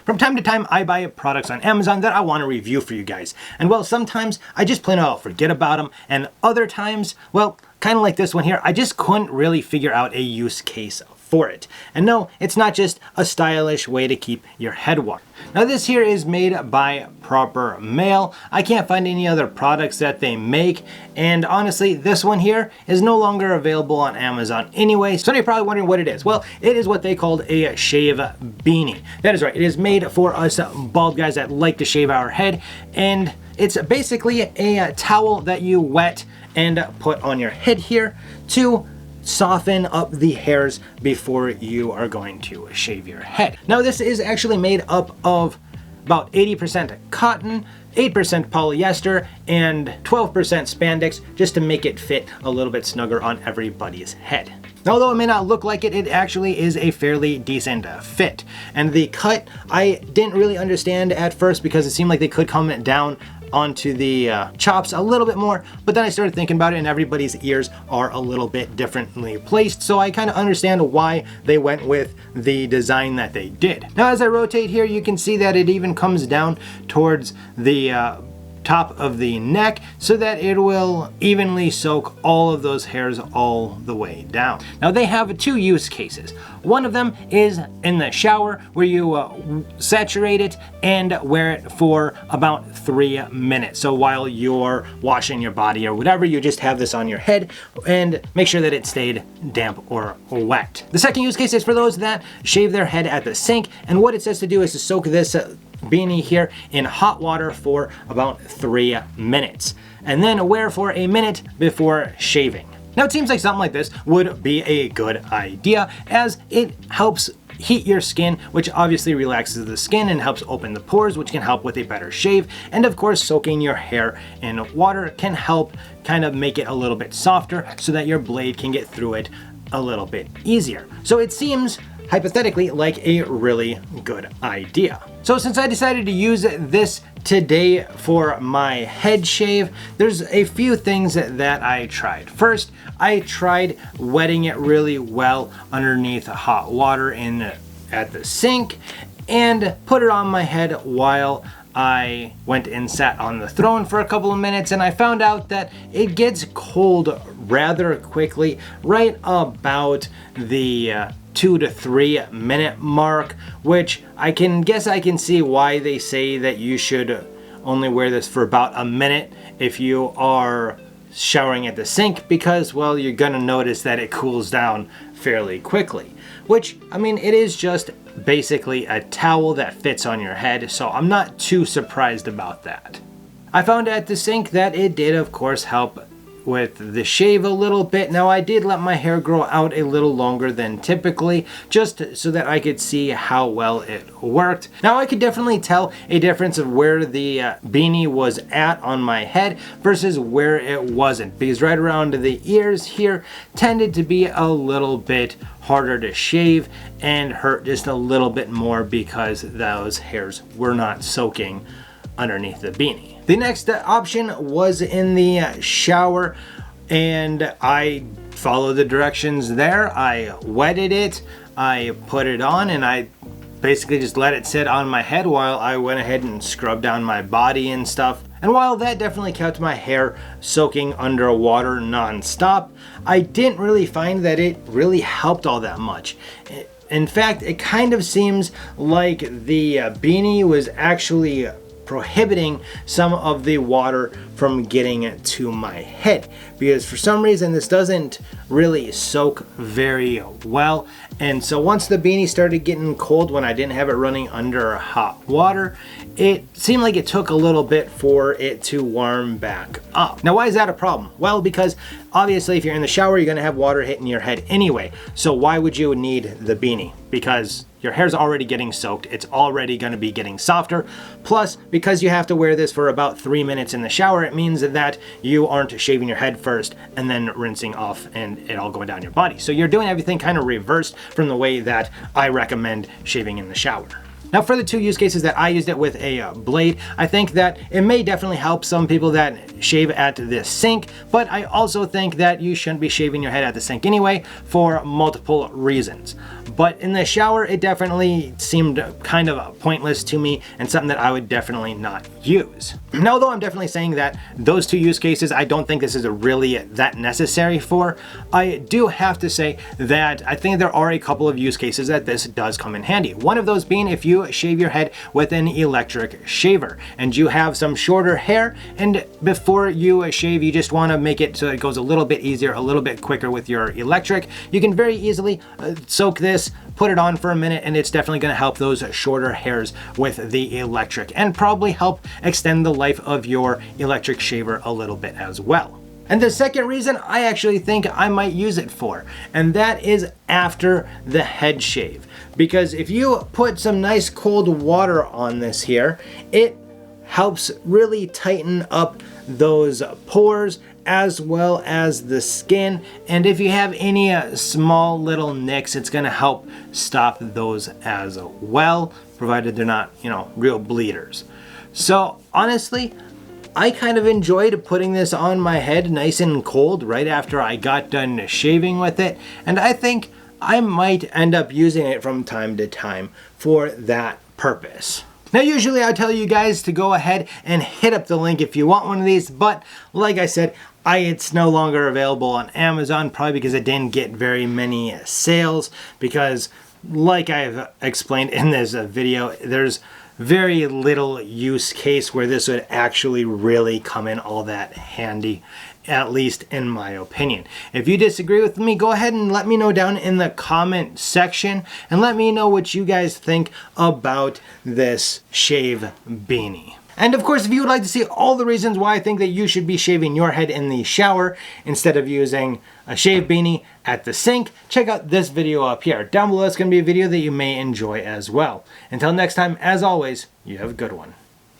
From time to time, I buy products on Amazon that I want to review for you guys. And well, sometimes I just plain out forget about them. And other times, well, kind of like this one here, I just couldn't really figure out a use case for it. And no, it's not just a stylish way to keep your head warm. Now this here is made by Proper Male. I can't find any other products that they make, and honestly this one here is no longer available on Amazon anyway. So you're probably wondering what it is. Well, it is what they called a shave beanie. That is right, it is made for us bald guys that like to shave our head, and it's basically a towel that you wet and put on your head here to soften up the hairs before you are going to shave your head. Now this is actually made up of about 80% cotton, 8% polyester, and 12% spandex, just to make it fit a little bit snugger on everybody's head. Now, although it may not look like it, it actually is a fairly decent fit. And the cut, I didn't really understand at first because it seemed like they could come down onto the chops a little bit more, but then I started thinking about it and everybody's ears are a little bit differently placed, so I kind of understand why they went with the design that they did. Now as I rotate here, you can see that it even comes down towards the top of the neck so that it will evenly soak all of those hairs all the way down. Now they have two use cases. One of them is in the shower where you saturate it and wear it for about 3 minutes. So while you're washing your body or whatever, you just have this on your head and make sure that it stayed damp or wet. The second use case is for those that shave their head at the sink, and what it says to do is to soak this beanie here in hot water for about 3 minutes and then wear for a minute before shaving. Now it seems like something like this would be a good idea as it helps heat your skin, which obviously relaxes the skin and helps open the pores, which can help with a better shave. And of course, soaking your hair in water can help kind of make it a little bit softer so that your blade can get through it a little bit easier. So it seems hypothetically like a really good idea. So since I decided to use this today for my head shave, there's a few things that I tried. First, I tried wetting it really well underneath hot water at the sink and put it on my head while I went and sat on the throne for a couple of minutes, and I found out that it gets cold rather quickly, right about the 2 to 3 minute mark, which I can see why they say that you should only wear this for about a minute if you are showering at the sink, because, well, you're gonna notice that it cools down fairly quickly, which, I mean, it is just basically a towel that fits on your head, so I'm not too surprised about that. I found at the sink that it did, of course, help with the shave a little bit. Now I did let my hair grow out a little longer than typically, just so that I could see how well it worked. Now I could definitely tell a difference of where the beanie was at on my head versus where it wasn't, because right around the ears here tended to be a little bit harder to shave and hurt just a little bit more because those hairs were not soaking underneath the beanie. The next option was in the shower, and I followed the directions there. I wetted it, I put it on, and I basically just let it sit on my head while I went ahead and scrubbed down my body and stuff. And while that definitely kept my hair soaking underwater non-stop, I didn't really find that it really helped all that much. In fact, it kind of seems like the beanie was actually prohibiting some of the water from getting to my head, because for some reason this doesn't really soak very well. And so once the beanie started getting cold, when I didn't have it running under hot water, it seemed like it took a little bit for it to warm back up. Now why is that a problem? Well, because obviously if you're in the shower, you're going to have water hitting your head anyway, so why would you need the beanie? Because your hair's already getting soaked, it's already going to be getting softer, plus because you have to wear this for about 3 minutes in the shower, it means that you aren't shaving your head first and then rinsing off and it all going down your body. So you're doing everything kind of reversed from the way that I recommend shaving in the shower. Now for the two use cases that I used it with a blade, I think that it may definitely help some people that shave at the sink, but I also think that you shouldn't be shaving your head at the sink anyway for multiple reasons. but in the shower it definitely seemed kind of pointless to me and something that I would definitely not use. Now, though I'm definitely saying that those two use cases I don't think this is really that necessary for, I do have to say that I think there are a couple of use cases that this does come in handy. One of those being if you shave your head with an electric shaver and you have some shorter hair, and before you shave you just want to make it so it goes a little bit easier, a little bit quicker with your electric, you can very easily soak this, put it on for a minute, and it's definitely going to help those shorter hairs with the electric and probably help extend the life of your electric shaver a little bit as well. And the second reason I actually think I might use it for, and that is after the head shave. Because if you put some nice cold water on this here, it helps really tighten up those pores as well as the skin, and if you have any small little nicks, it's going to help stop those as well, provided they're not, you know, real bleeders. So honestly, I kind of enjoyed putting this on my head nice and cold right after I got done shaving with it, and I think I might end up using it from time to time for that purpose. Now, usually I tell you guys to go ahead and hit up the link if you want one of these, but like I said, it's no longer available on Amazon, probably because it didn't get very many sales, because like I've explained in this video, there's very little use case where this would actually really come in all that handy, at least in my opinion. If you disagree with me, go ahead and let me know down in the comment section and let me know what you guys think about this shave beanie. And of course, if you would like to see all the reasons why I think that you should be shaving your head in the shower instead of using a shave beanie at the sink, check out this video up here. Down below, it's going to be a video that you may enjoy as well. Until next time, as always, you have a good one.